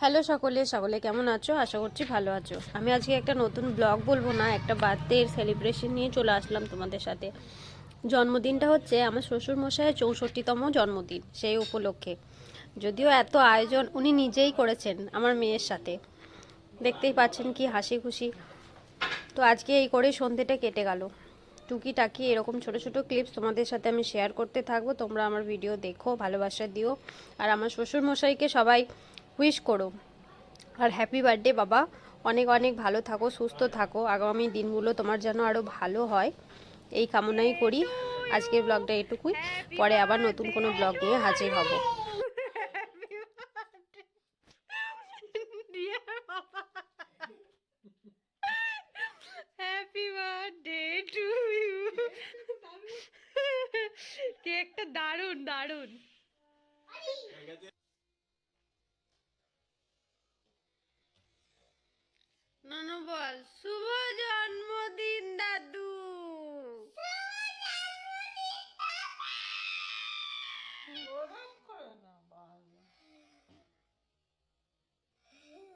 Hello সকলে সকলে কেমন আছো? আশা করছি ভালো আছো। আমি আজকে একটা নতুন ব্লগ বলবো না, একটা বার্থডের সেলিব্রেশন নিয়ে চলে আসলাম তোমাদের সাথে। জন্মদিনটা হচ্ছে আমার শ্বশুরমশাইয়ের 64তম জন্মদিন, সেই উপলক্ষে। যদিও এত আয়োজন উনি নিজেই করেছেন আমার মেয়ের সাথে, দেখতেই পাচ্ছেন কি হাসি খুশি। তো আজকে এই করে সন্ধেটা কেটে গেল। টুকিটাকি এরকম ছোট ছোট ক্লিপস তোমাদের সাথে আমি শেয়ার করতে থাকবো। তোমরা আমার ভিডিও দেখো, ভালোবাসা দিও, আর আমার শ্বশুরমশাইকে সবাই উইশ করো। আর হ্যাপি বার্থডে বাবা, অনেক অনেক ভালো থাকো, সুস্থ থাকো, আগামী দিনগুলো তোমার যেন আরও ভালো হয় এই কামনাই করি। আজকের ব্লগটা এটুকুই, পরে আবার নতুন কোনো ব্লগ নিয়ে হাজির হব। Happy birthday to you. কেকটা দারুণ দারুণ। ননু বল শুভ জন্মদিন দাদু।